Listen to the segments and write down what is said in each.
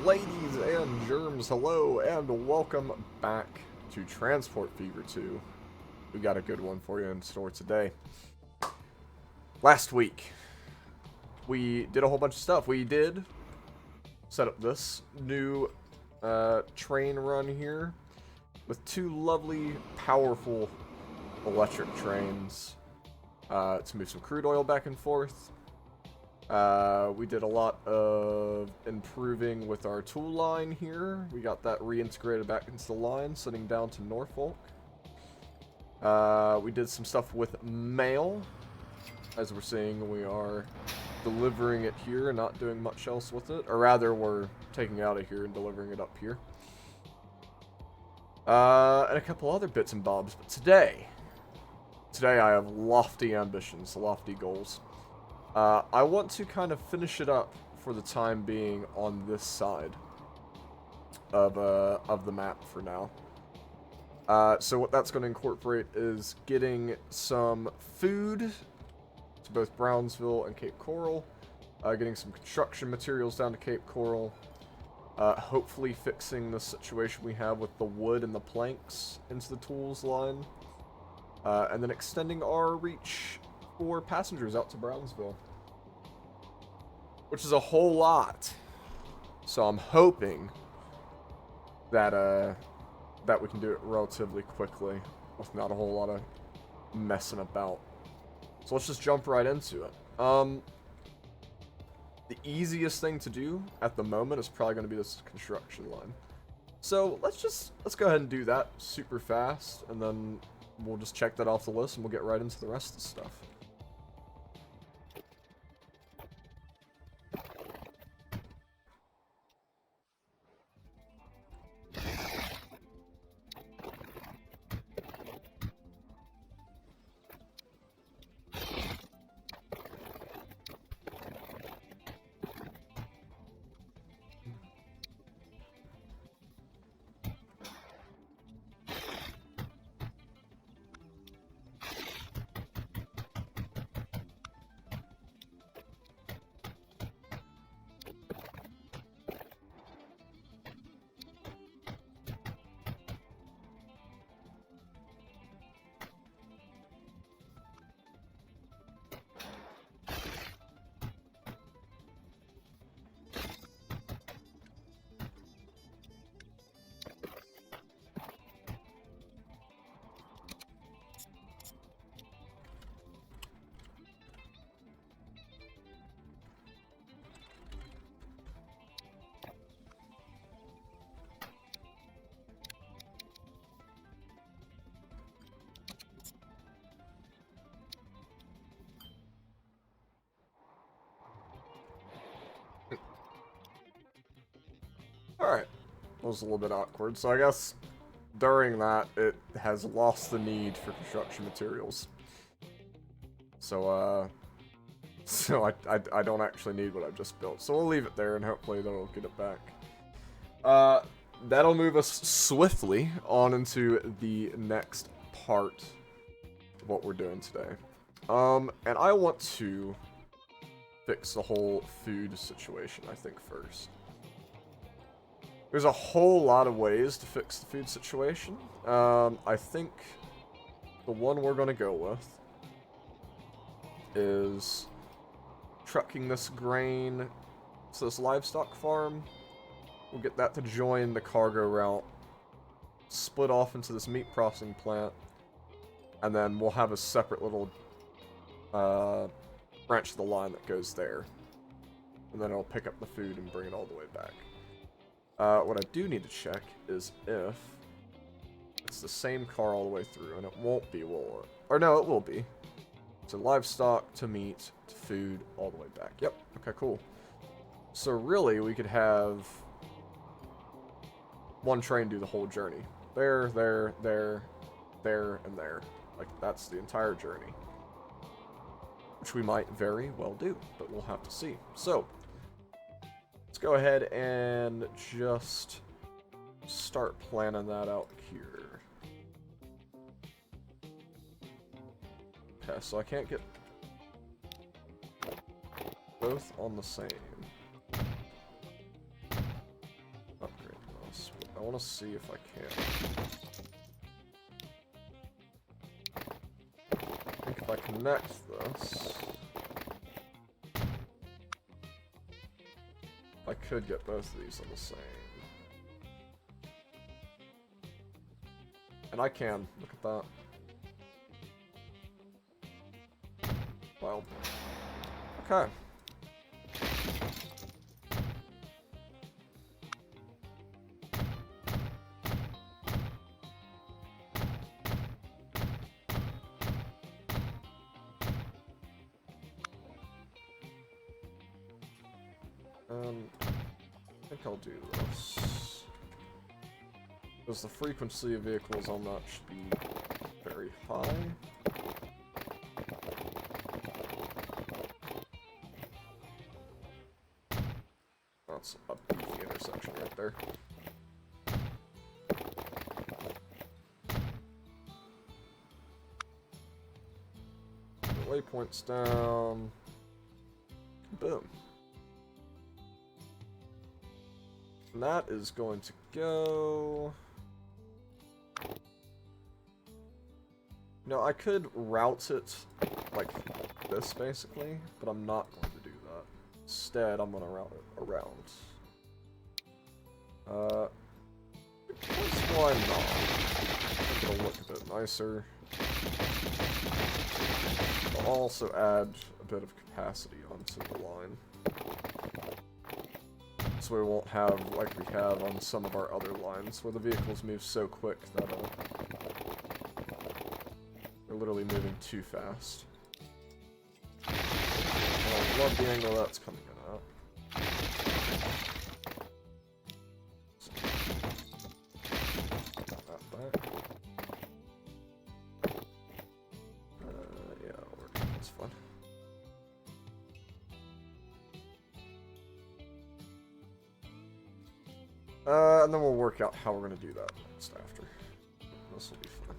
Ladies and germs, hello and welcome back to Transport Fever 2. We got a good one for you in store today. Last week, we did a whole bunch of stuff. We did set up this new train run here with two lovely, powerful electric trains to move some crude oil back and forth. We did a lot of improving with our tool line here. We got that reintegrated back into the line, sending down to Norfolk. We did some stuff with mail. As we're seeing, we are delivering it here and not doing much else with it. Or rather, we're taking it out of here and delivering it up here. And a couple other bits and bobs. But today I have lofty ambitions, lofty goals. I want to kind of finish it up for the time being on this side of the map for now. So what that's going to incorporate is getting some food to both Brownsville and Cape Coral, getting some construction materials down to Cape Coral, hopefully fixing the situation we have with the wood and the planks into the tools line, and then extending our reach for passengers out to Brownsville, which is a whole lot. So I'm hoping that that we can do it relatively quickly with not a whole lot of messing about. So let's just jump right into it. The easiest thing to do at the moment is probably going to be this construction line. So let's go ahead and do that super fast, and then we'll just check that off the list and we'll get right into the rest of the stuff. Alright, that was a little bit awkward, so I guess during that it has lost the need for construction materials. So, I don't actually need what I've just built, so we'll leave it there and hopefully that'll get it back. That'll move us swiftly on into the next part of what we're doing today. And I want to fix the whole food situation, I think, first. There's a whole lot of ways to fix the food situation. I think the one we're going to go with is trucking this grain to this livestock farm. We'll get that to join the cargo route, split off into this meat processing plant, and then we'll have a separate little branch of the line that goes there. And then it'll pick up the food and bring it all the way back. What I do need to check is if it's the same car all the way through, and it won't be, will it? Or no, it will be. So livestock to meat to food all the way back. Yep, okay, cool. So really, we could have one train do the whole journey. There, there, there, there, and there. Like, that's the entire journey. Which we might very well do, but we'll have to see. So, let's go ahead and just start planning that out here. Okay, so I can't get both on the same. I want to see if I can. I think if I connect this, I could get both of these on the same. And I can. Look at that. Wild. Okay. I think I'll do this. Because the frequency of vehicles on that should be very high. That's a beefy intersection right there. The waypoint's down. Boom. And that is going to go... No, I could route it like this, basically, but I'm not going to do that. Instead, I'm going to route it around. Because why not? I think it'll look a bit nicer. I'll also add a bit of capacity onto the line. So we won't have, like we have on some of our other lines, where the vehicles move so quick that they're literally moving too fast. Oh, I love the angle that's coming in at. That back. Yeah, that'll work. That's fun. And then we'll work out how we're going to do that next after. This will be fun.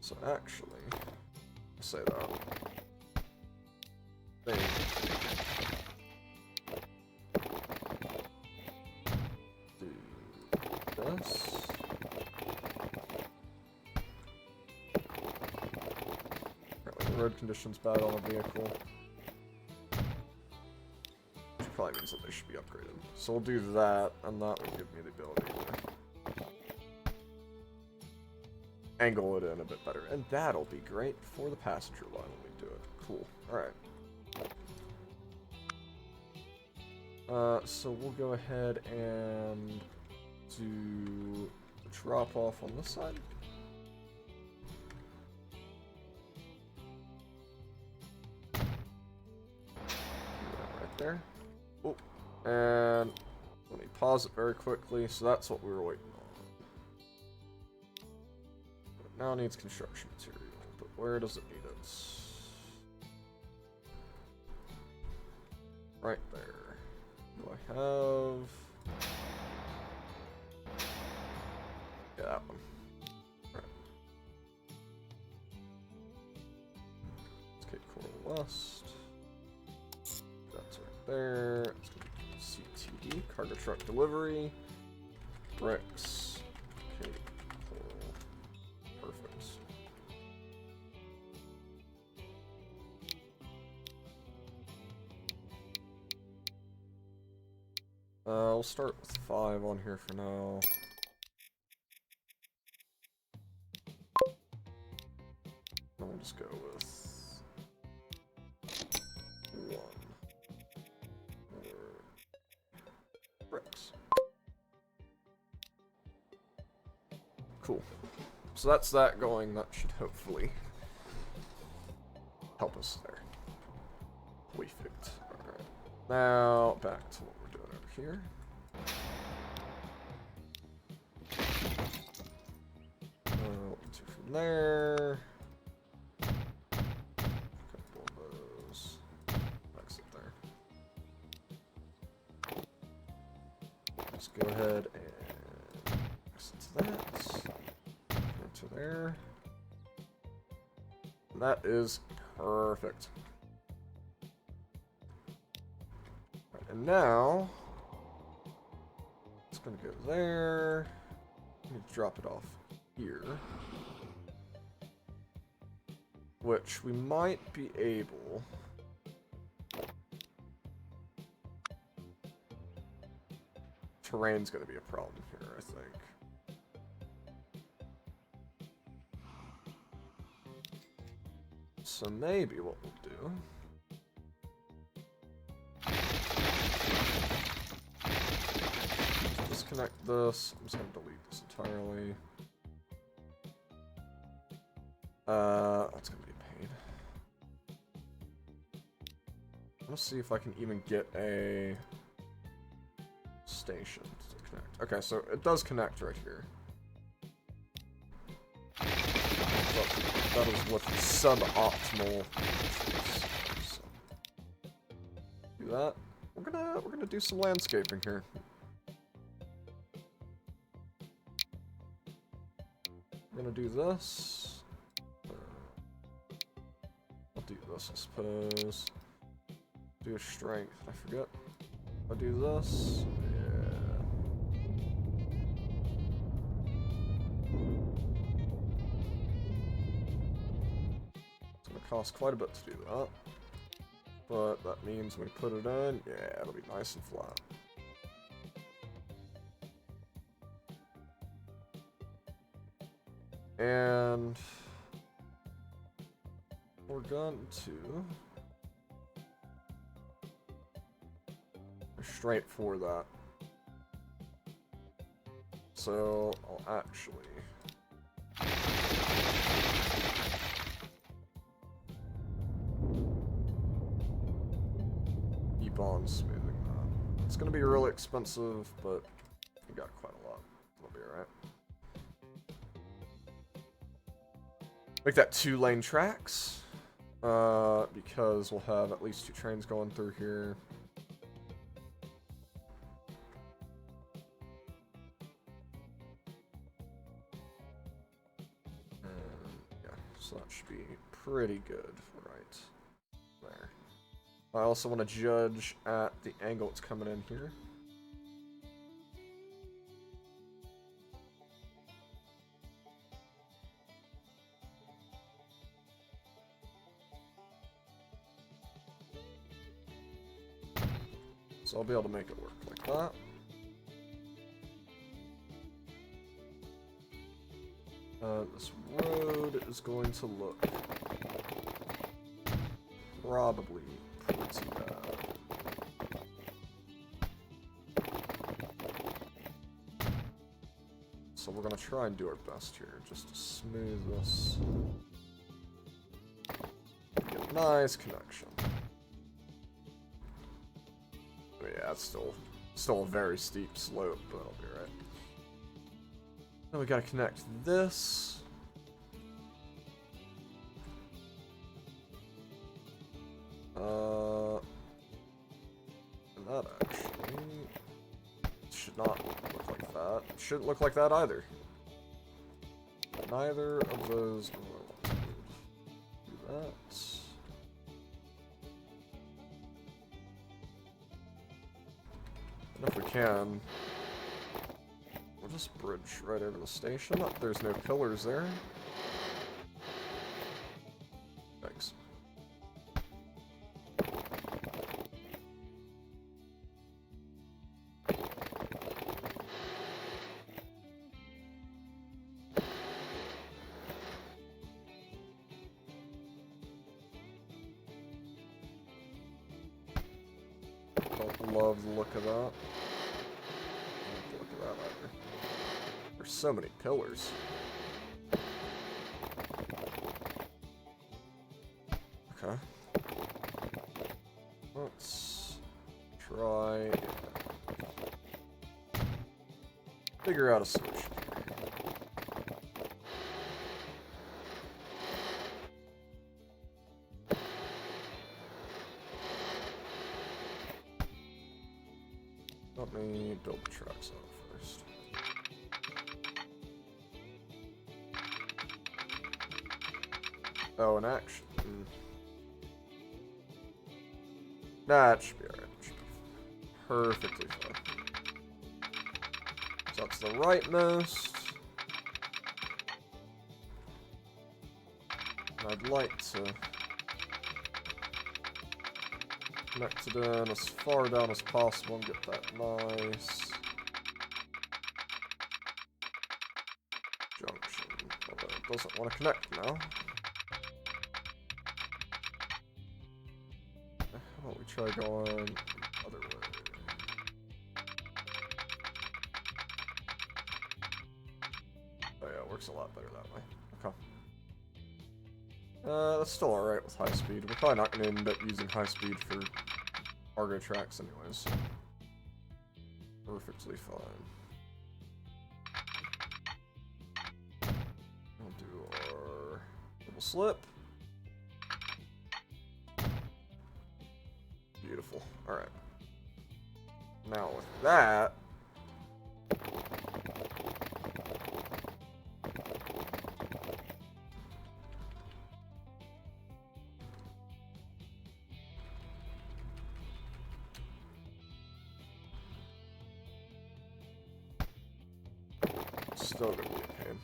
So actually, I'll say that. Thing. Do this. Apparently the road condition's bad on a vehicle. Probably means that they should be upgraded. So we'll do that, and that will give me the ability to angle it in a bit better. And that'll be great for the passenger line when we do it. Cool. Alright. So we'll go ahead and do the drop off on this side. Right there. Oh, and let me pause it very quickly. So that's what we were waiting on. It now needs construction material, but where does it need it? Right there. Do I have? Yeah, that one. Right. Let's get Coral West. That's right there. It's gonna be CTD, cargo truck delivery. Bricks. Okay, cool. Perfect. We'll start with 5 on here for now. And we'll just go with 1. Bricks. Cool. So that's that going. That should hopefully help us there. Perfect. Alright. Now, back to what we're doing over here. We'll do from there. A couple of those. Exit there. Let's go ahead and exit to that. Into there. And that is perfect. Right, and now let's It's gonna go there. I'm gonna drop it off here. Which we might be able... Terrain's gonna be a problem here, I think. So maybe what we'll do... Disconnect this. I'm just gonna delete this entirely. That's gonna be a pain. Let's see if I can even get a station to connect. Okay, so it does connect right here. But that is with suboptimal. So, do that. We're gonna do some landscaping here. I'm gonna do this. I'll do this, I suppose. Do a strength. I forget. I'll do this. Yeah. It's gonna cost quite a bit to do that. But that means when we put it in, yeah, it'll be nice and flat. And we're going to restraint for that. So I'll actually keep on smoothing that. It's going to be really expensive, but we got quite a lot. It'll be alright. Make that 2-lane tracks, because we'll have at least 2 trains going through here. And yeah, so that should be pretty good right there. I also want to judge at the angle it's coming in here. So I'll be able to make it work like that. This road is going to look probably pretty bad. So we're going to try and do our best here, just to smooth this. Get a nice connection. Yeah, it's still a very steep slope, but I'll be right. Then we gotta connect this. And that actually should not look like that. It shouldn't look like that either. Neither of those are what I want to do. Do that. And if we can, we'll just bridge right over the station. Oh, there's no pillars there. Thanks. Don't love the look of that. I don't like the look of that either. There's so many pillars. Okay. Let's try and figure out a solution. Let me build the tracks out first. Oh, and action. That should be alright. Perfectly fine. That's the rightmost. And I'd like to connect it in as far down as possible and get that nice junction. Although it doesn't want to connect now. How about we try going the other way? Oh yeah, it works a lot better that way. Okay. That's still alright with high speed. We're probably not going to end up using high speed for cargo tracks anyways. Perfectly fine. We'll do our double slip. Beautiful. Alright. Now with that, still gonna be a pain.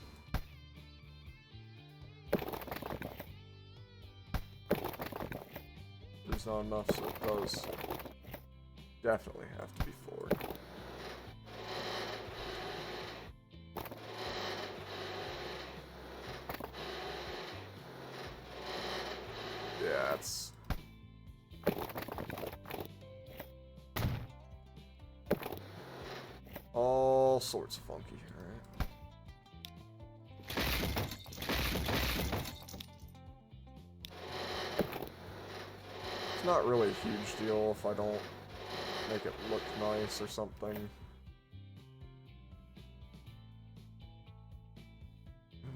There's not enough, so it does definitely have to be forward. Yeah, it's all sorts of funky, alright? It's not really a huge deal if I don't make it look nice or something.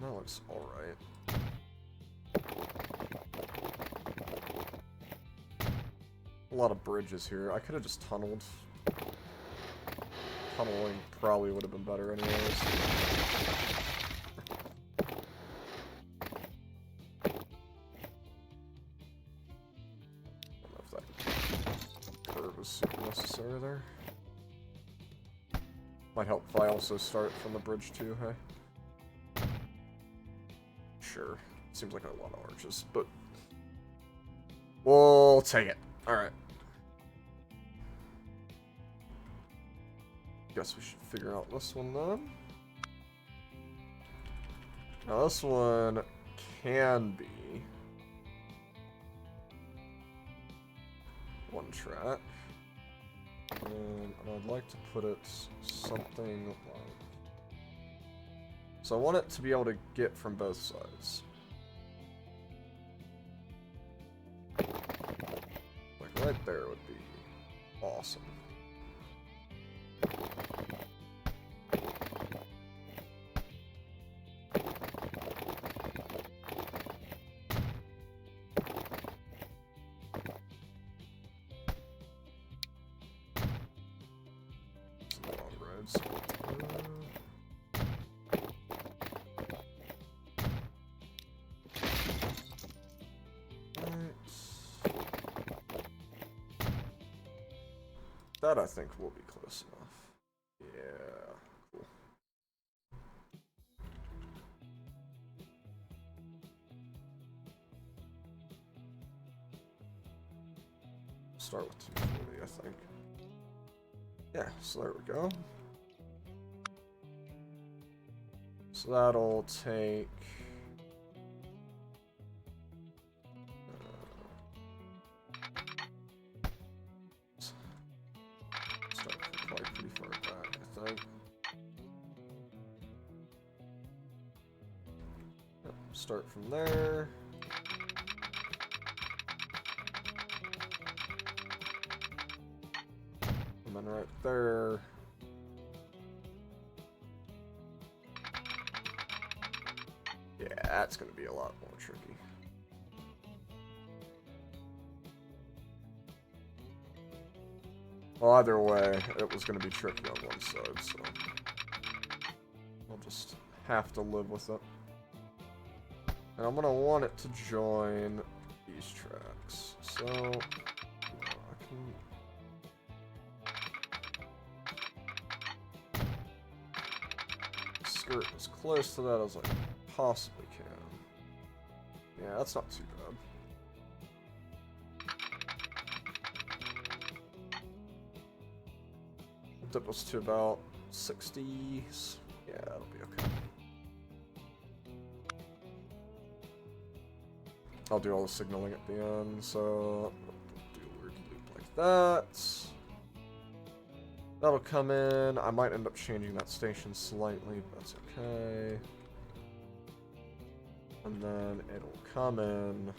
That looks alright. A lot of bridges here. I could have just tunneled. Tunneling probably would have been better anyways. I don't know if that curve is super necessary there. Might help if I also start from the bridge too, hey? Sure. Seems like a lot of arches, but we'll take it. Alright. Guess we should figure out this one then. Now this one can be one track. And I'd like to put it something like... So I want it to be able to get from both sides. Like right there would be awesome. That I think will be close enough. Yeah, cool. Start with 240, I think. Yeah, so there we go. So that'll take... Start from there. And then right there. Yeah, that's going to be a lot more tricky. Well, either way, it was going to be tricky on one side, so I'll just have to live with it. And I'm going to want it to join these tracks. So, I can... skirt as close to that as I possibly can. Yeah, that's not too bad. Dip us to about 60s. Yeah, that'll be okay. I'll do all the signaling at the end, so do a weird loop like that. That'll come in. I might end up changing that station slightly, but that's okay. And then it'll come in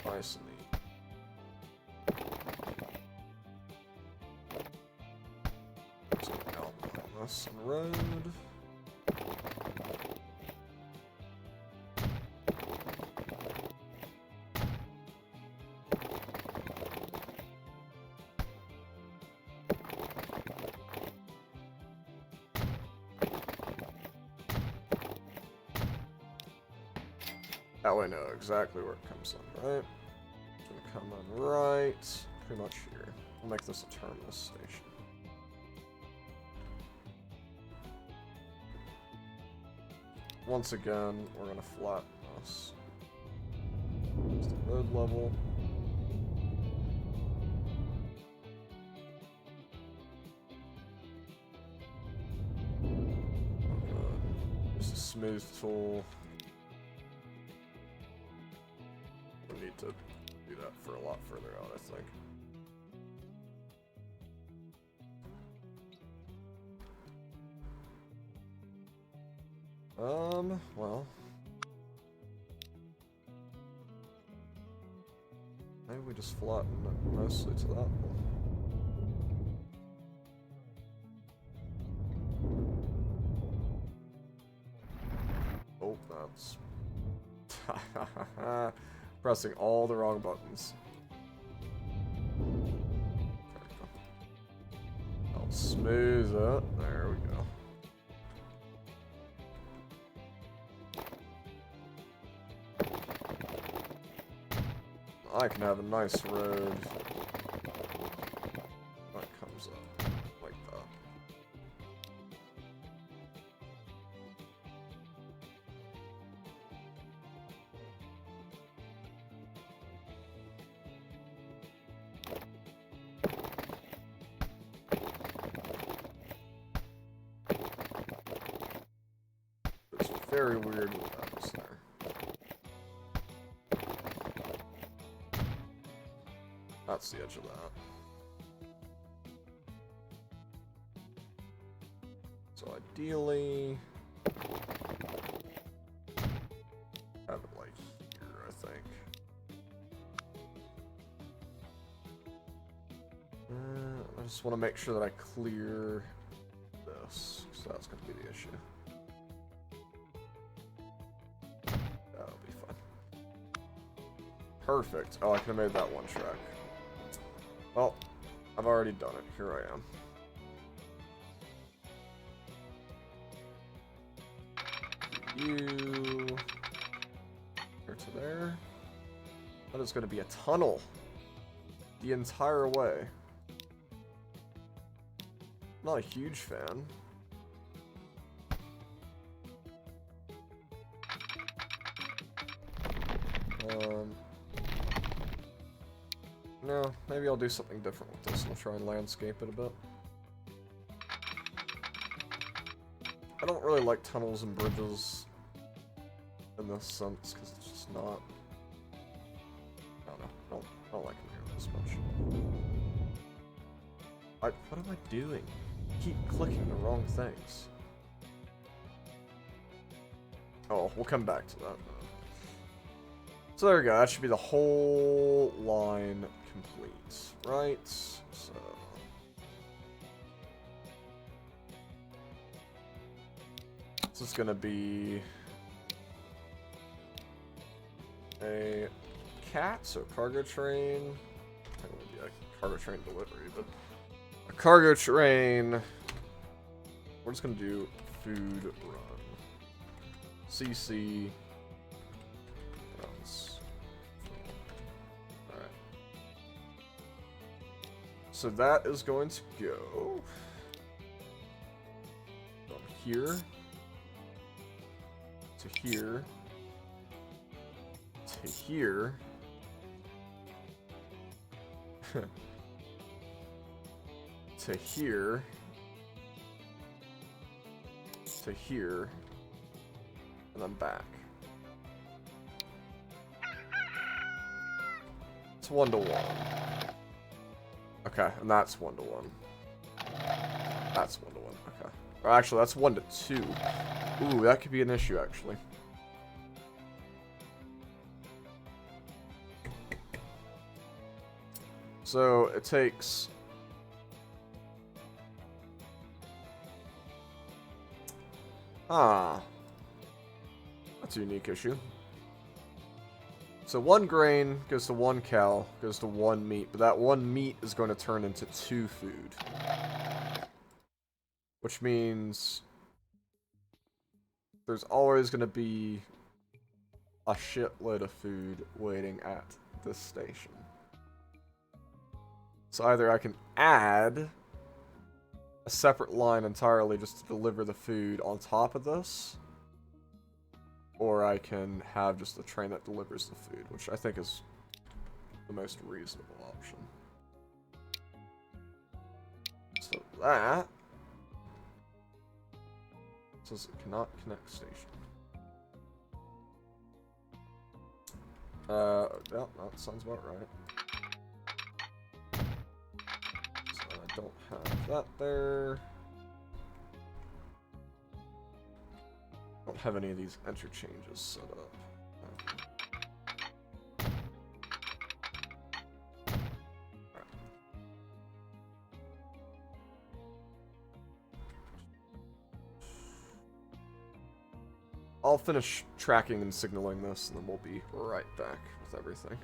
nice and neat. So outline this on the road. That way I know exactly where it comes in, right? It's gonna come in right, pretty much here. We'll make this a terminus station. Once again, we're gonna flatten this. It's the road level. Oh god. Just a smooth tool. Need to do that for a lot further out, I think. Well. Maybe we just flatten it mostly to that one. Oh, that's... pressing all the wrong buttons. I'll smooth it. There we go. I can have a nice road that comes up like that. It's very weird with that was there. That's the edge of that. So ideally, have it like here, I think. I just want to make sure that I clear this, so that's going to be the issue. That'll be fun. Perfect. Oh, I could have made that one track. Well, I've already done it. Here I am. You here to there. That is going to be a tunnel the entire way. Not a huge fan. No, maybe I'll do something different with this and I'll try and landscape it a bit. I don't really like tunnels and bridges in this sense, because it's just not... I don't know. I don't like them here this much. What am I doing? I keep clicking the wrong things. Oh, we'll come back to that. So there we go. That should be the whole line complete, right? So this is gonna be a cat, so cargo train. I don't want to be a cargo train delivery, but a cargo train. We're just gonna do food run. CC runs. So that is going to go here, to here, to here, to here, to here, and then back. It's 1 to 1. Okay, and that's 1 to 1. That's 1 to 1. Okay. Or actually, that's 1 to 2. Ooh, that could be an issue, actually. So it takes. Ah. That's a unique issue. So 1 grain goes to 1 cow, goes to 1 meat, but that 1 meat is going to turn into 2 food. Which means there's always going to be a shitload of food waiting at this station. So either I can add a separate line entirely just to deliver the food on top of this, or I can have just the train that delivers the food, which I think is the most reasonable option. So that says it cannot connect station. Yeah, that sounds about right. So I don't have that there. Don't have any of these interchanges set up. Right. I'll finish tracking and signaling this, and then we'll be right back with everything.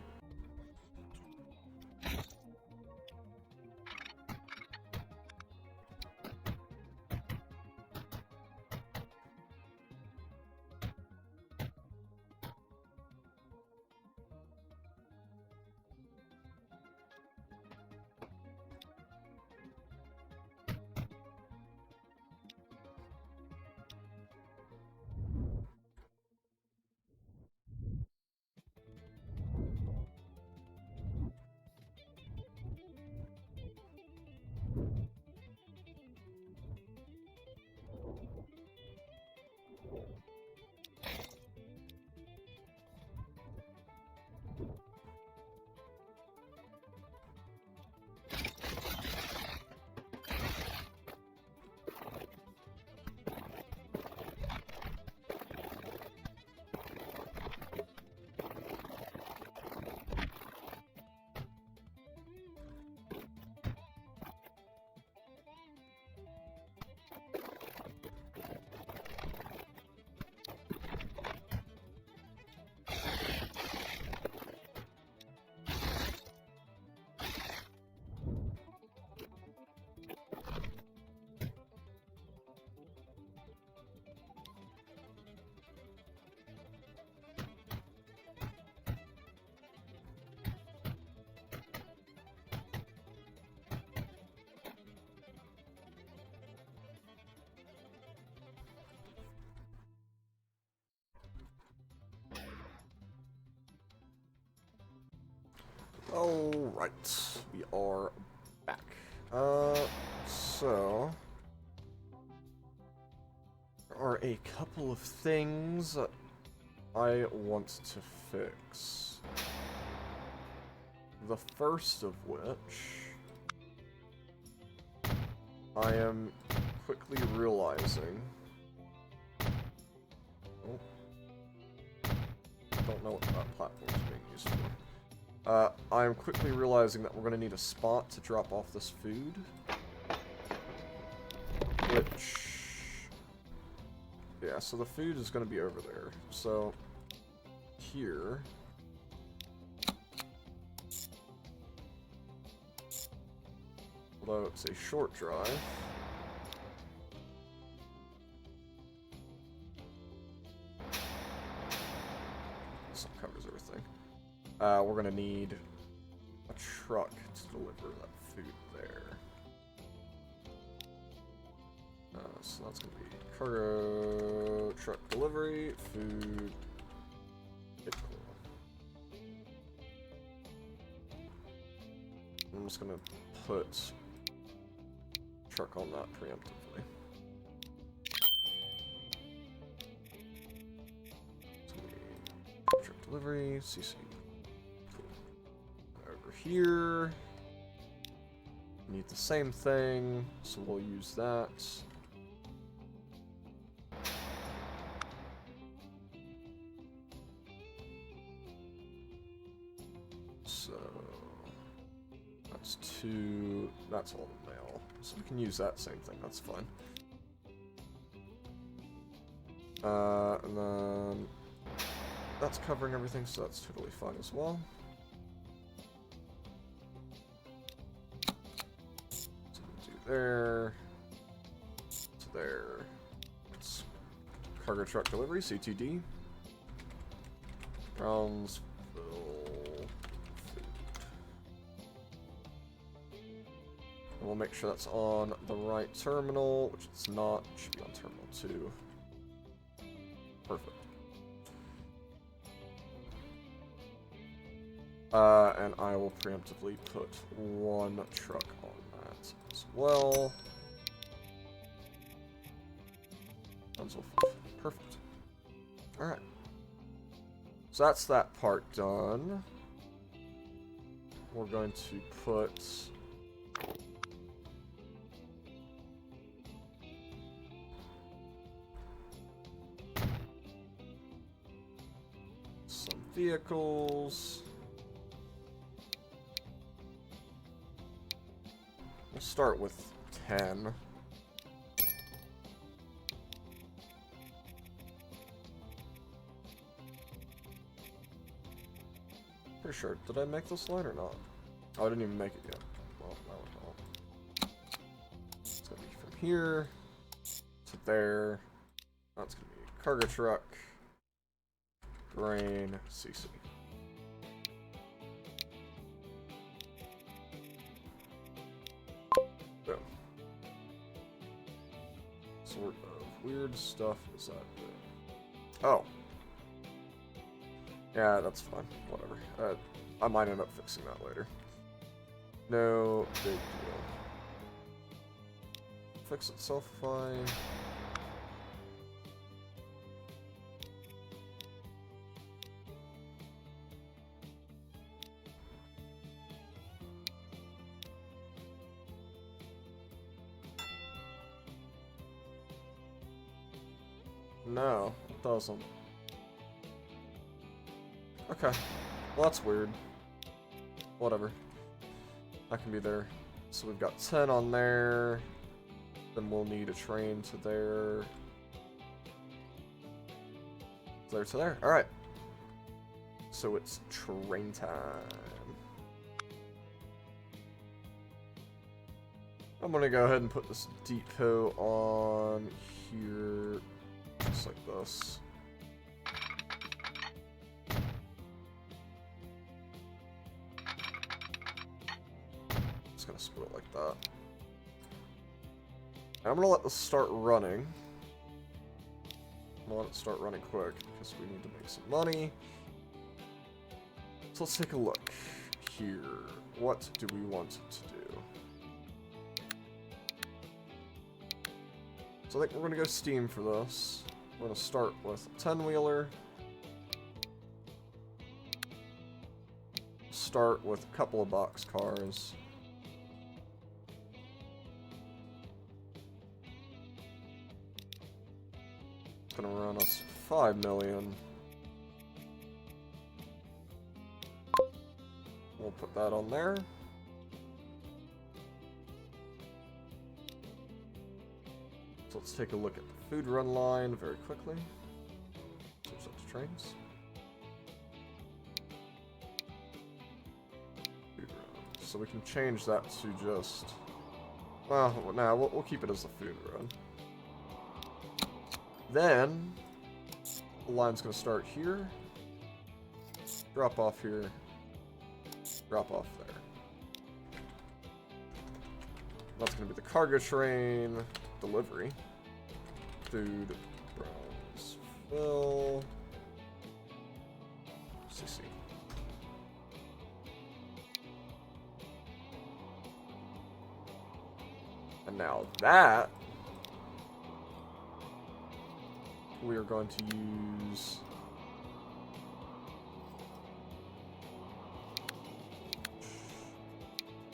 Alright, we are back. So there are a couple of things that I want to fix. The first of which I am quickly realizing. Oh, don't know what that platform is being used for. I'm quickly realizing that we're going to need a spot to drop off this food. Which... yeah, so the food is going to be over there. So, here... although it's a short drive... this covers everything. We're gonna need a truck to deliver that food there. So that's going to be cargo truck delivery, food, vehicle. I'm just going to put truck on that preemptively. Truck delivery, CC. Cool. Over here, need the same thing, so we'll use that. So that's 2. That's all the mail, so we can use that same thing. That's fine. And then that's covering everything, so that's totally fine as well. So we'll do there to there. It's cargo truck delivery, CTD. Brownsville food. And we'll make sure that's on the right terminal, which it's not. It should be on terminal 2. Perfect. And I will preemptively put 1 truck on that as well. Perfect. Alright. So that's that part done. We're going to put some vehicles. We'll start with 10. Pretty sure. Did I make this line or not? Oh, I didn't even make it yet. Well, that would help. It's gonna be from here to there. That's gonna be cargo truck, grain, CC. Boom. Sort of weird stuff is that there? Oh. Yeah, that's fine. Whatever. I might end up fixing that later. No big deal. Fix itself fine. No, it doesn't. Okay. Well, that's weird. Whatever. That can be there. So we've got 10 on there. Then we'll need a train to there. There to there. Alright. So it's train time. I'm gonna go ahead and put this depot on here. Just like this. Just gonna split it like that. And I'm gonna let this start running. I'm gonna let it start running quick because we need to make some money. So let's take a look here. What do we want to do? So I think we're gonna go Steam for this. We're gonna start with a 10-wheeler. Start with a couple of box cars. Gonna run us 5 million. We'll put that on there. So let's take a look at the food run line very quickly. Switch that to trains. Food run. So we can change that to just... Well, nah, we'll keep it as the food run. Then, the line's going to start here, drop off here, drop off there. That's going to be the cargo train delivery. Food, Brownsville, CC. And now that we are going to use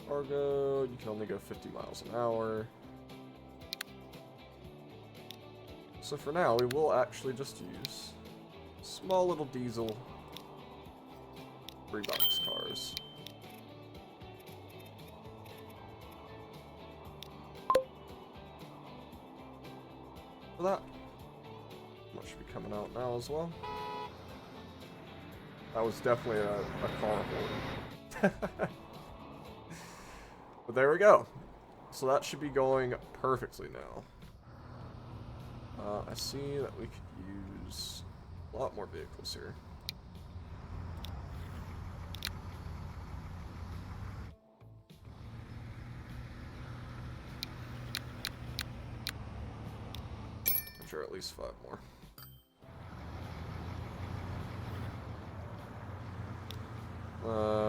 cargo. You can only go 50 miles an hour. So for now, we will actually just use small little diesel 3-box cars. For that should be coming out now as well. That was definitely a car horde. But there we go. So that should be going perfectly now. I see that we could use a lot more vehicles here. I'm sure at least 5 more.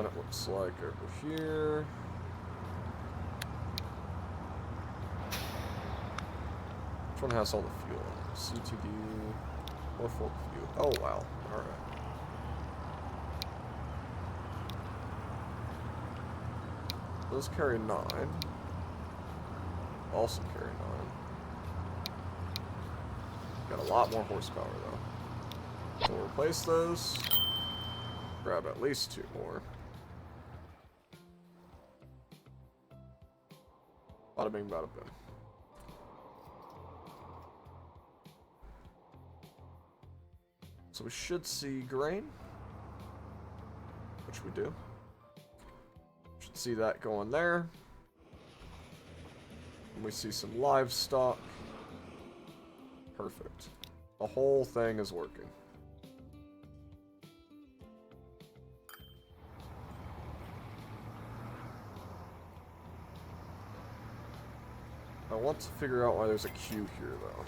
It looks like over here. Which one has all the fuel in it? CTD, Norfolk fuel. Oh wow, alright. Those carry 9. Also carry 9. Got a lot more horsepower though. So we'll replace those. Grab at least 2 more. Bada bing, bada bing. So we should see grain, which we do. Should see that going there. And we see some livestock. Perfect. The whole thing is working. I want to figure out why there's a queue here, though.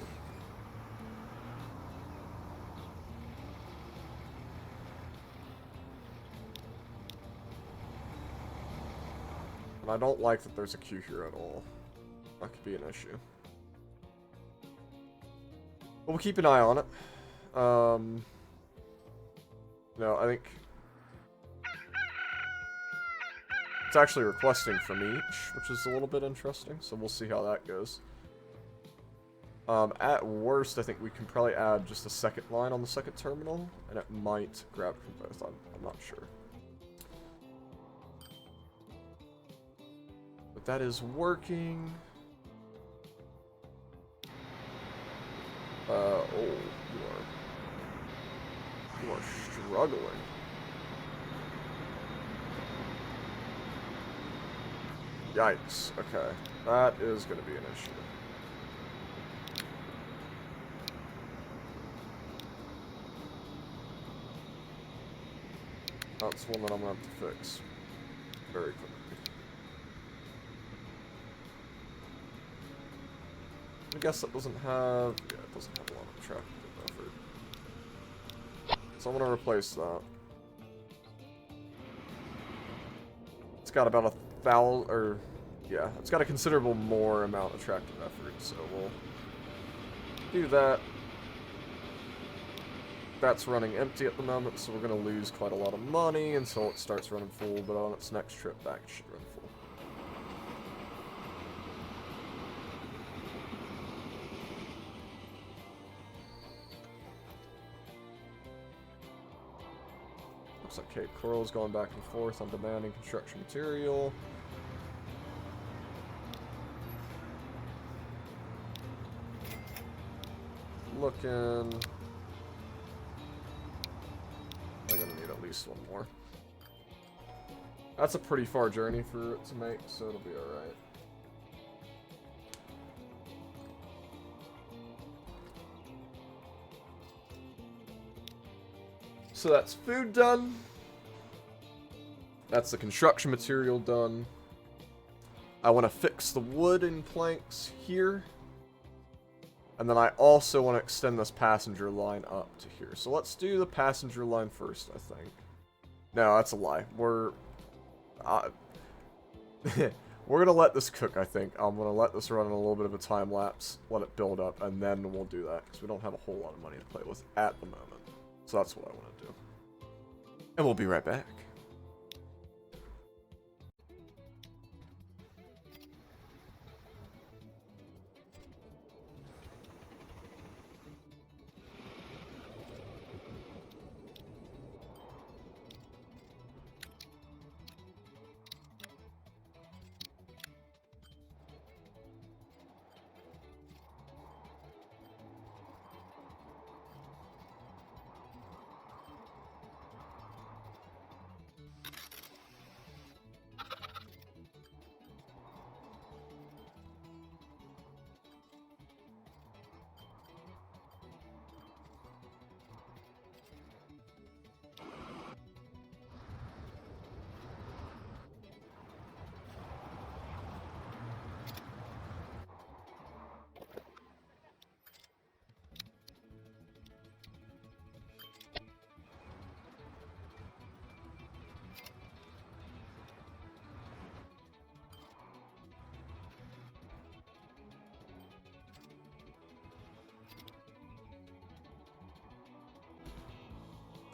And I don't like that there's a queue here at all. That could be an issue. But we'll keep an eye on it. No, I think it's actually requesting from each, which is a little bit interesting. So we'll see how that goes. At worst, I think we can probably add just a second line on the second terminal, and it might grab from both. I'm not sure. But that is working. Oh, you are struggling. Yikes. Okay. That is going to be an issue. That's one that I'm going to have to fix very quickly. I guess it doesn't have... Yeah, it doesn't have a lot of tracking effort. So I'm going to replace that. It's got about 1,000... or... yeah, it's got a considerable more amount of tracking effort, so we'll do that. That's running empty at the moment, so we're going to lose quite a lot of money until it starts running full, but on its next trip back it should run full. Looks like Cape Coral's going back and forth on demanding construction material. Looking... I'm gonna need at least one more. That's a pretty far journey for it to make, so it'll be alright. So that's food done. That's the construction material done. I want to fix the wood and planks here. And then I also want to extend this passenger line up to here. So let's do the passenger line first, I think. No, that's a lie. We're going to let this cook, I think. I'm going to let this run in a little bit of a time lapse, let it build up, and then we'll do that. Because we don't have a whole lot of money to play with at the moment. So that's what I want to do. And we'll be right back.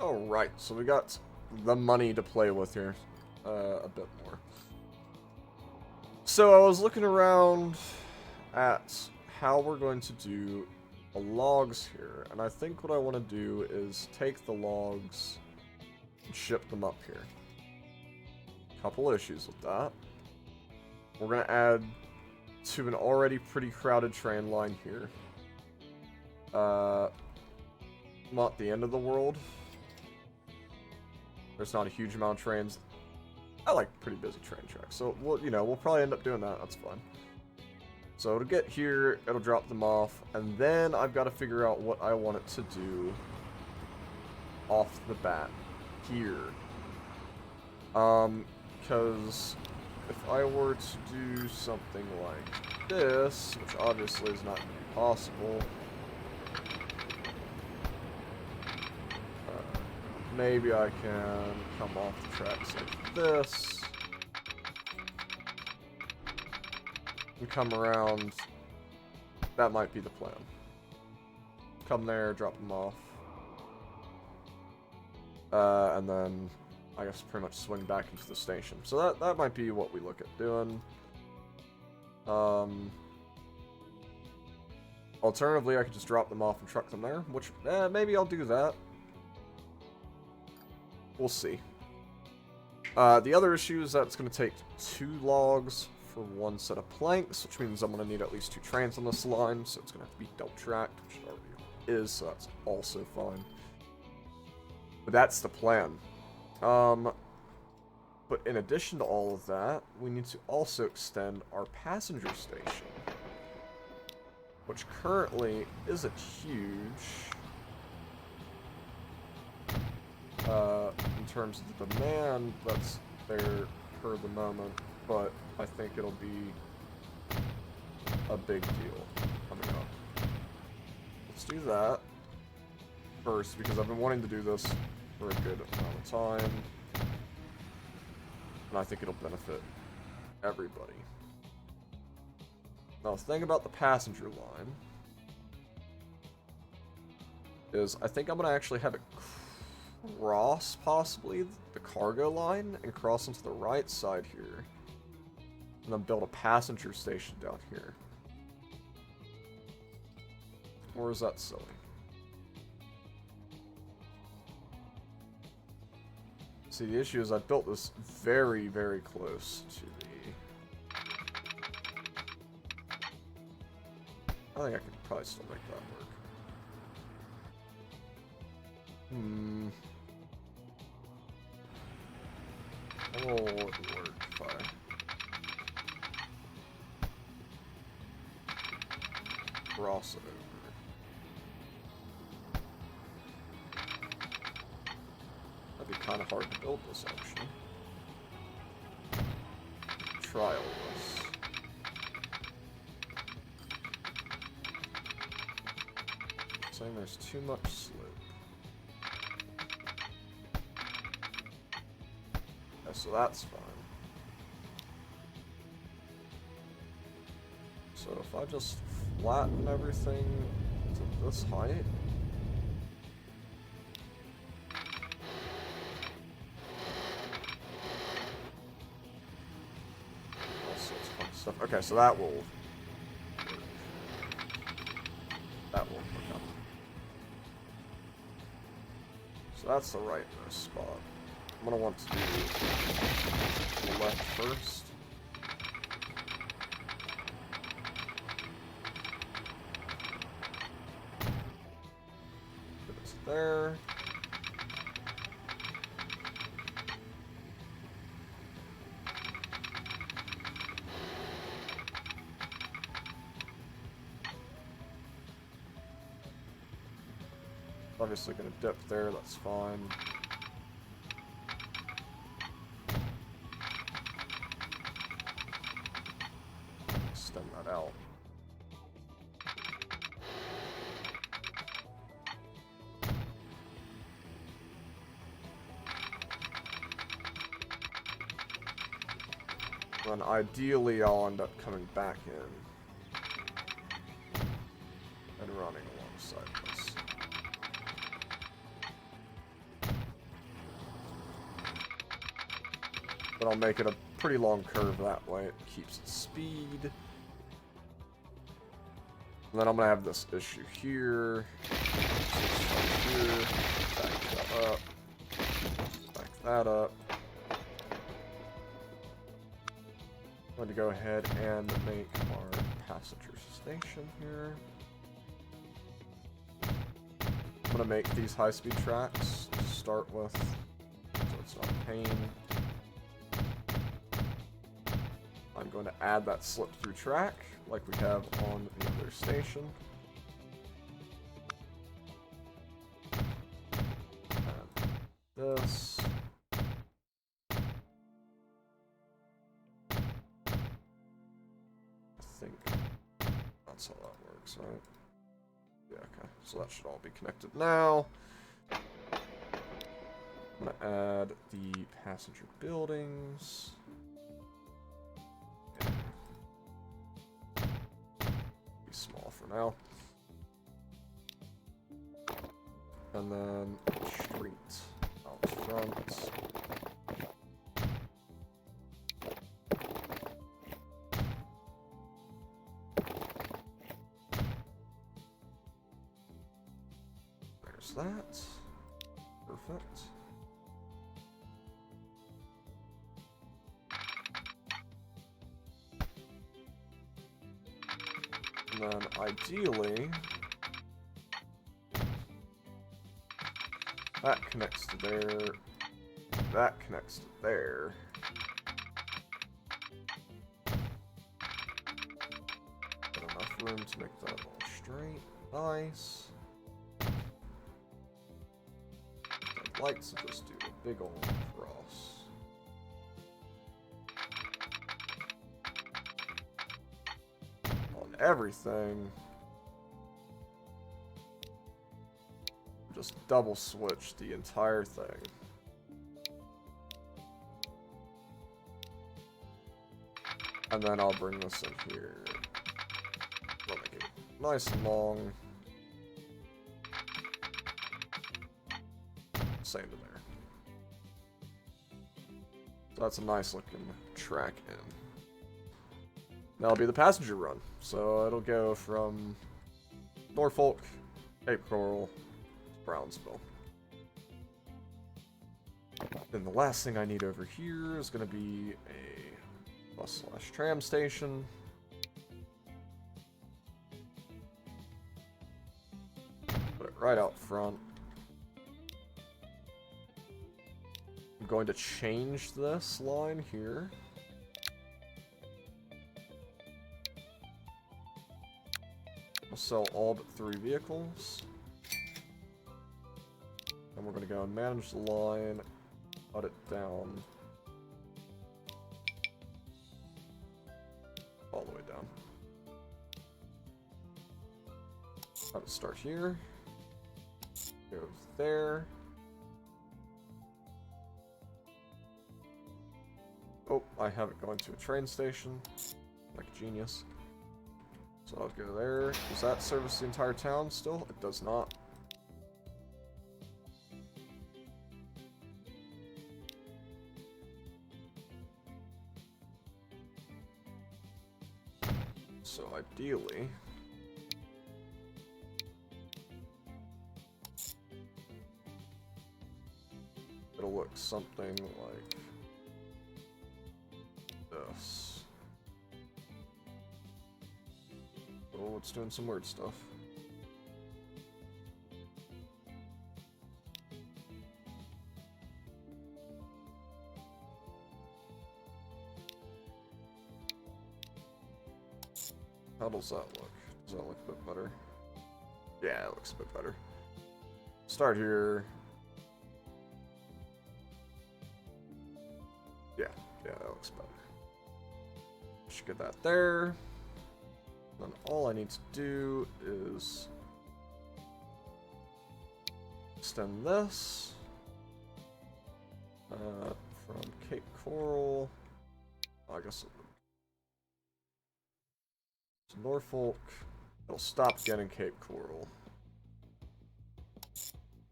Alright, so we got the money to play with here a bit more. So I was looking around at how we're going to do the logs here, and I think what I want to do is take the logs and ship them up here. Couple issues with that. We're going to add to an already pretty crowded train line here. Not the end of the world. There's not a huge amount of trains. I like pretty busy train tracks, so we'll probably end up doing that. That's fine. So to get here, it'll drop them off, and then I've got to figure out what I want it to do off the bat here. Because if I were to do something like this, which obviously is not going to be possible. Maybe I can come off the tracks like this. And come around. That might be the plan. Come there, drop them off. And then, I guess, pretty much swing back into the station. So that might be what we look at doing. Alternatively, I could just drop them off and truck them there, which, maybe I'll do that. We'll see. The other issue is that it's going to take 2 logs for 1 set of planks, which means I'm going to need at least 2 trains on this line, so it's going to have to be double tracked, which it already is, so that's also fine. But that's the plan. But in addition to all of that, we need to also extend our passenger station, which currently isn't huge. In terms of the demand that's there for the moment, but I think it'll be a big deal coming up. Let's do that first, because I've been wanting to do this for a good amount of time, and I think it'll benefit everybody. Now, the thing about the passenger line is I think I'm going to actually have it cross, possibly, the cargo line and cross onto the right side here. And then build a passenger station down here. Or is that silly? See, the issue is I built this very, very close to the... I think I could probably still make that work. Oh, it would work if I... cross it over. That'd be kind of hard to build this, actually. Trial this. saying there's too much slope. Okay, so that's fine. So if I just flatten everything to this height. All sorts of fun stuff. Okay, so that will work out. So that's the rightmost spot. I'm gonna want to do the left first. Put it there. Obviously gonna dip there, that's fine. Extend that out. Then ideally I'll end up coming back in and running alongside this. But I'll make it a pretty long curve that way. It keeps its speed. And then I'm going to have this issue here. Here. Back that up. Back that up. I'm going to go ahead and make our passenger station here. I'm going to make these high-speed tracks to start with, so it's not a pain. I'm going to add that slip-through track, like we have on the other station. And this. I think that's how that works, right? Yeah, okay. So that should all be connected now. I'm going to add the passenger buildings. Small for now. And then street out front. There's that. Perfect. And then ideally, that connects to there, that connects to there. Got enough room to make that all straight. Nice. I'd like to just do a big old cross. Everything. Just double switch the entire thing. And then I'll bring this in here. I'll make it nice and long. Same to there. So that's a nice looking track in. That'll be the passenger run. So it'll go from Norfolk, Cape Coral, to Brownsville. Then the last thing I need over here is going to be a bus/tram station. Put it right out front. I'm going to change this line here. We'll sell all but 3 vehicles. And we're going to go and manage the line, cut it down. All the way down. Have it start here. Goes there. Oh, I have it going to a train station. Like a genius. So I'll go there. Does that service the entire town still? It does not. So ideally, it'll look something like this. Oh, it's doing some weird stuff. How does that look? Does that look a bit better? Yeah, it looks a bit better. Start here. Yeah, that looks better. Should get that there. Then all I need to do is extend this from Cape Coral. I guess to Norfolk. It'll stop getting Cape Coral,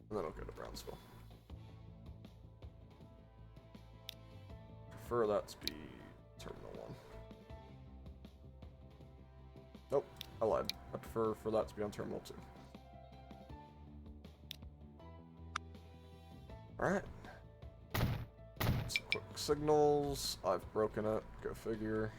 and then it'll go to Brownsville. Prefer that to be Terminal 1. Nope, I lied. I prefer for that to be on Terminal 2. Alright. Some quick signals. I've broken it. Go figure.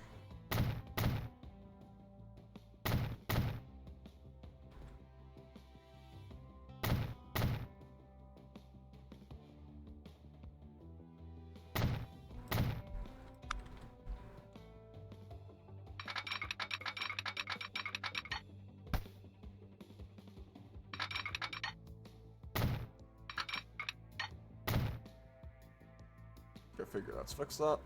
Figure let's fix that.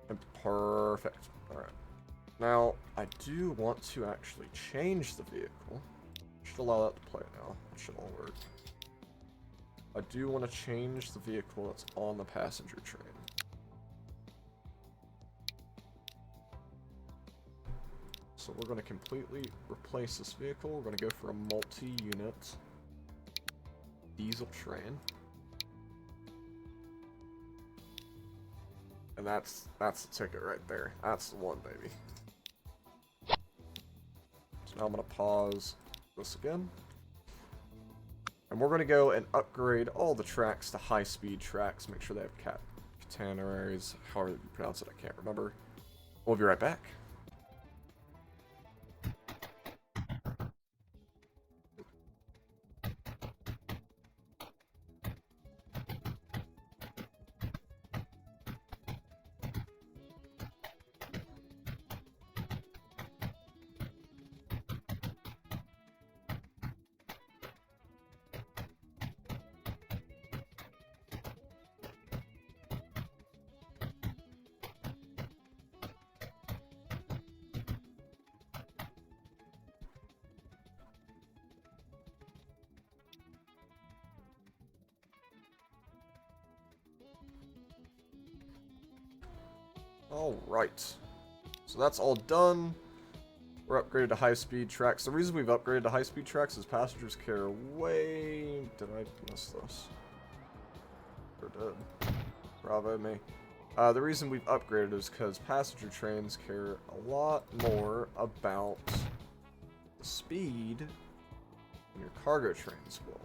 And perfect. Alright. Now, I do want to actually change the vehicle. Should allow that to play now. It should all work. I do want to change the vehicle that's on the passenger train. So we're going to completely replace this vehicle. We're going to go for a multi-unit diesel train. And that's the ticket right there. That's the one, baby. So now I'm going to pause this again. And we're going to go and upgrade all the tracks to high-speed tracks. Make sure they have catenaries, however you pronounce it, I can't remember. We'll be right back. Alright, so that's all done. We're upgraded to high-speed tracks. The reason we've upgraded to high-speed tracks is passengers care way... Did I miss this? Sure did. Bravo me. The reason we've upgraded is because passenger trains care a lot more about the speed than your cargo trains will.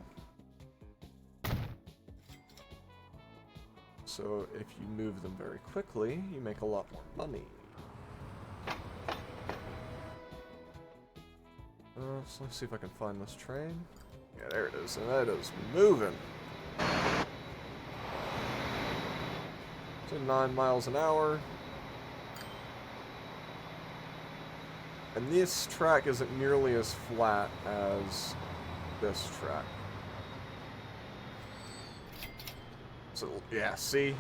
So if you move them very quickly, you make a lot more money. So let's see if I can find this train. Yeah, there it is, and that is moving. So 9 miles an hour. And this track isn't nearly as flat as this track. So, yeah, see?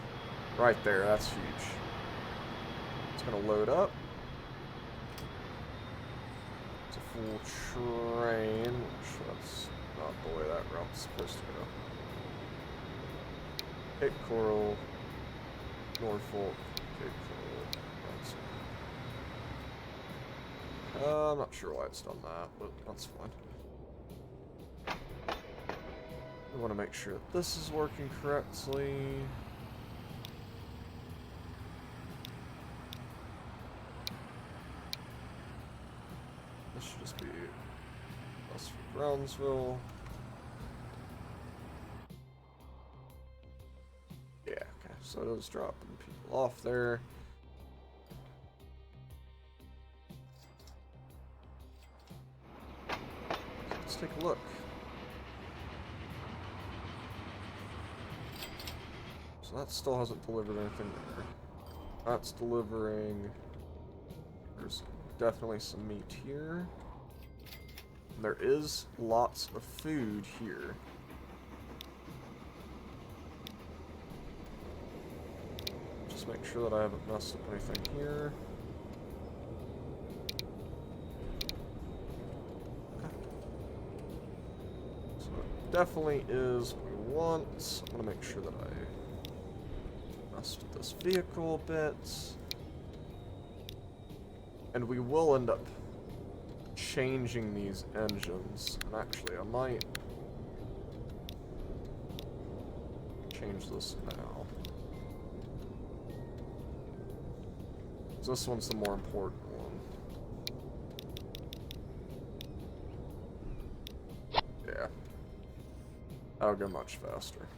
Right there, that's huge. It's gonna load up. It's a full train, which that's not the way that route's supposed to go. Cape Coral, Norfolk, Cape Coral. I'm not sure why it's done that, but that's fine. We want to make sure that this is working correctly. This should just be us for Brownsville. Yeah, okay, so it is dropping people off there. Let's take a look. So that still hasn't delivered anything there. That's delivering. There's definitely some meat here. And there is lots of food here. Just make sure that I haven't messed up anything here. Okay. So it definitely is what we want. I'm gonna make sure that I messed with this vehicle a bit. And we will end up changing these engines. And actually, I might change this now. This one's the more important one. Yeah. That'll go much faster.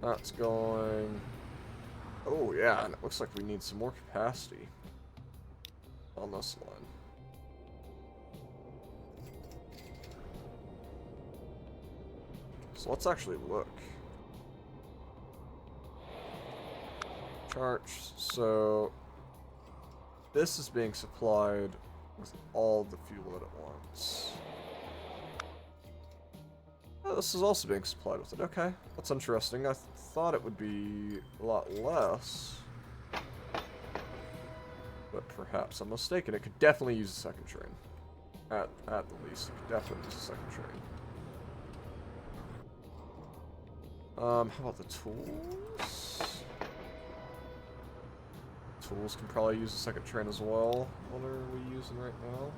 That's going... Oh, yeah, and it looks like we need some more capacity on this line. So let's actually look. Charts. So this is being supplied with all the fuel at once. Oh, this is also being supplied with it. Okay, that's interesting. I thought it would be a lot less, but perhaps I'm mistaken. It could definitely use a second train. At the least, it could definitely use a second train. How about the tools? Tools can probably use a second train as well. What are we using right now?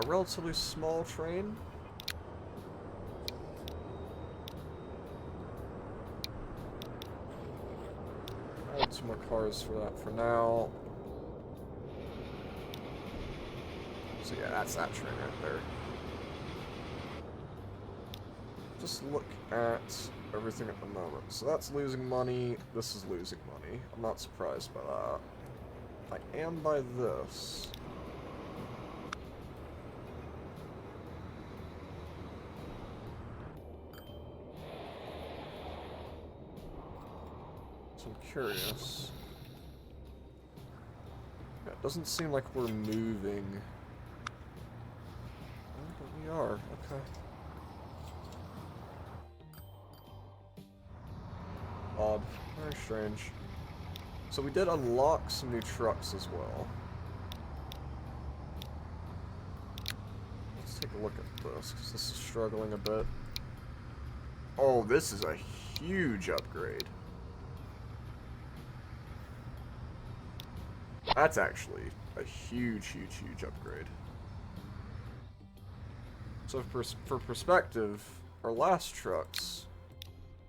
A relatively small train. Add 2 more cars for that for now. So yeah, that's that train right there. Just look at everything at the moment. So that's losing money. This is losing money. I'm not surprised by that. I am by this. So I'm curious. Yeah, it doesn't seem like we're moving. Oh, but we are. Okay. Odd. Very strange. So we did unlock some new trucks as well. Let's take a look at this, because this is struggling a bit. Oh, this is a huge upgrade. That's actually a huge, huge, huge upgrade. So for perspective, our last trucks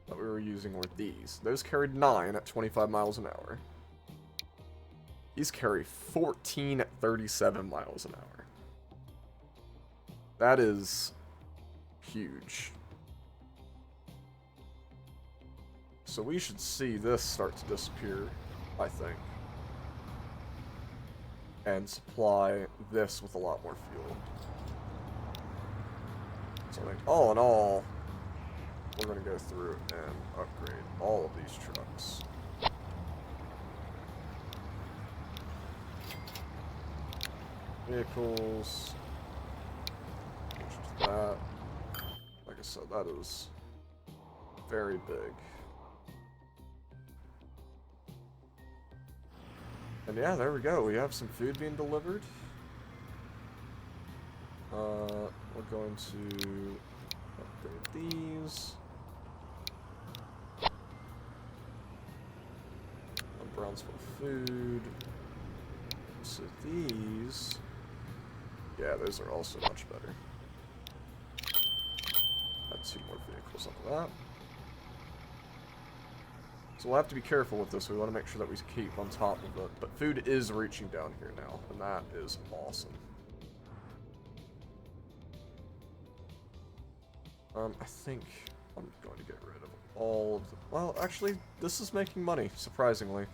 that we were using were these. Those carried 9 at 25 miles an hour. These carry 14 at 37 miles an hour. That is huge. So we should see this start to disappear, I think. And supply this with a lot more fuel. So I think all in all, we're going to go through and upgrade all of these trucks. Vehicles. That. Like I said, that is very big. And yeah, there we go. We have some food being delivered. We're going to upgrade these. Brownsville food. So these, yeah, those are also much better. Add 2 more vehicles onto that. So we'll have to be careful with this. We want to make sure that we keep on top of it. But food is reaching down here now, and that is awesome. I think I'm going to get rid of all of the... Well, actually, this is making money, surprisingly.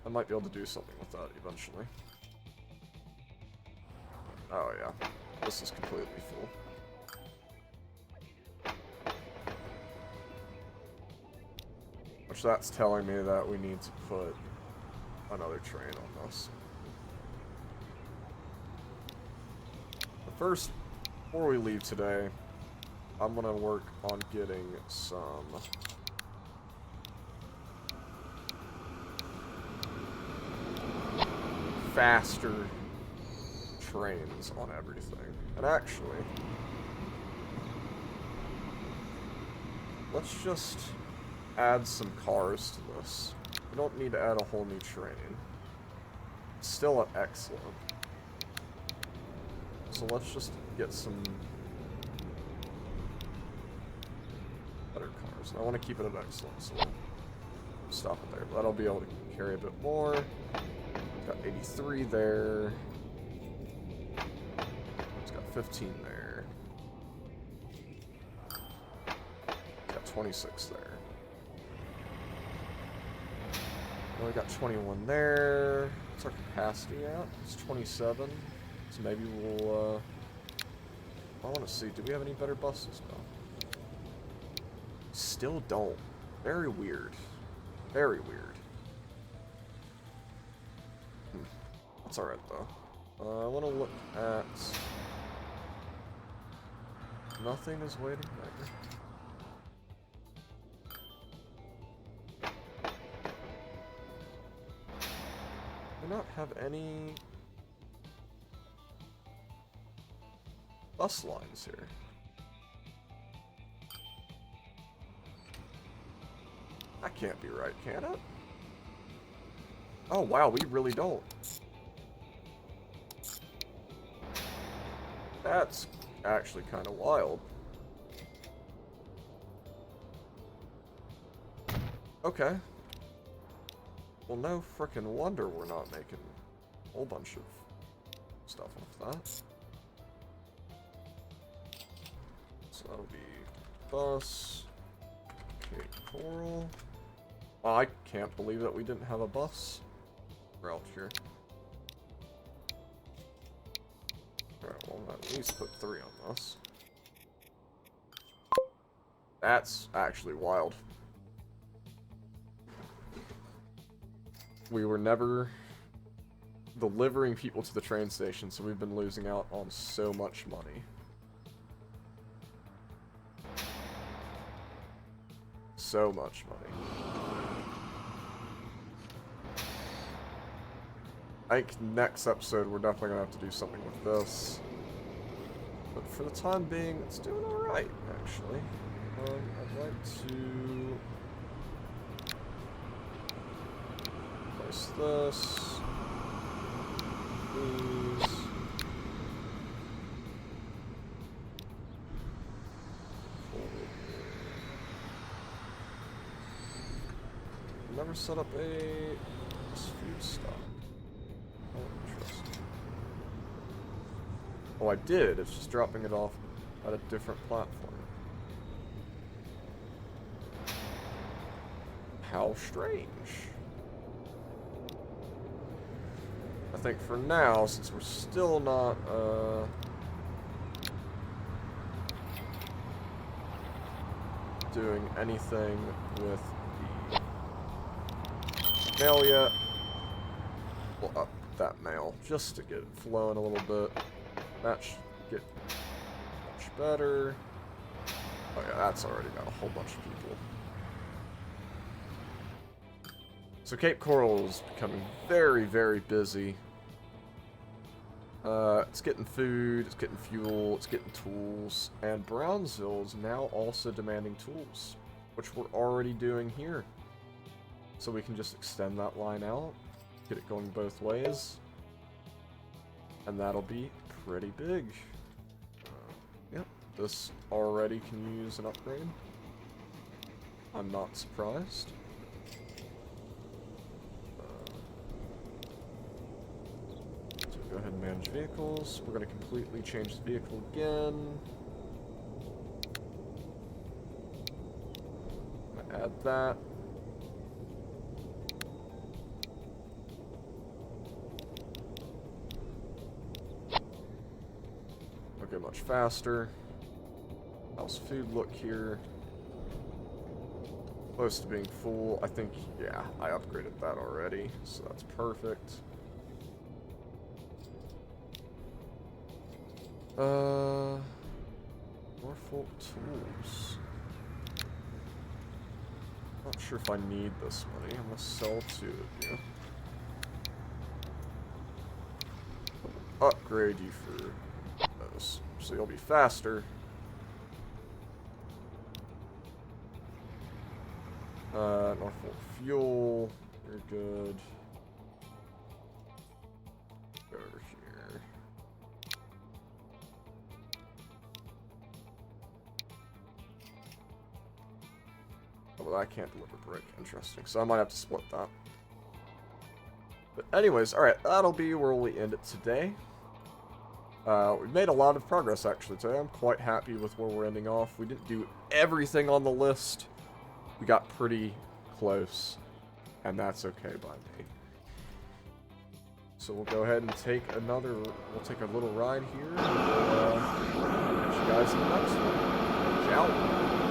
I might be able to do something with that eventually. Oh yeah, this is completely full. Which that's telling me that we need to put another train on this. But first, before we leave today, I'm gonna work on getting some faster trains on everything. And actually, let's just add some cars to this. We don't need to add a whole new train. It's still an excellent. So let's just get some better cars. And I want to keep it at excellent, so we'll stop it there. But that'll be able to carry a bit more. Got 83 there. It's got 15 there. It's got 26 there. Well, we got 21 there. What's our capacity at? It's 27. So maybe we'll, I want to see, do we have any better buses now? Still don't. Very weird. Very weird. That's alright, though. I want to look at... Nothing is waiting there. Do not have any... bus lines here. That can't be right, can it? Oh wow, we really don't. That's actually kind of wild. Okay. Well, no frickin' wonder we're not making a whole bunch of stuff off that. So that'll be bus, Cape Coral. Oh, I can't believe that we didn't have a bus route here. Alright, well, at least put 3 on this. That's actually wild. We were never delivering people to the train station, so we've been losing out on so much money. So much money. I think next episode we're definitely going to have to do something with this. But for the time being, it's doing alright, actually. I'd like to... place this. These. Never set up a food stop. Oh, interesting. Oh, I did. It's just dropping it off at a different platform. How strange. I think for now, since we're still not, doing anything with the mail yet, we'll up that mail just to get it flowing a little bit. That should get much better. Oh yeah, that's already got a whole bunch of people. So Cape Coral's becoming very, very busy. It's getting food, it's getting fuel, it's getting tools, and Brownsville is now also demanding tools, which we're already doing here. So we can just extend that line out, get it going both ways, and that'll be pretty big. Yep, this already can use an upgrade. I'm not surprised. So go ahead and manage vehicles. We're going to completely change the vehicle again. I'm going to add that. Okay, much faster. How's food look here? Close to being full. I think, yeah, I upgraded that already, so that's perfect. Norfolk tools. Not sure if I need this money. I'm gonna sell 2 of you. Upgrade you for those, so you'll be faster. Norfolk fuel, you're good. Go over here. Oh, well, I can't deliver brick. Interesting. So I might have to split that. But anyways, alright, that'll be where we end it today. We've made a lot of progress, actually, today. I'm quite happy with where we're ending off. We didn't do everything on the list. We got pretty close, and that's okay by me. So we'll go ahead and take we'll take a little ride here, and catch you guys in the next one. Ciao.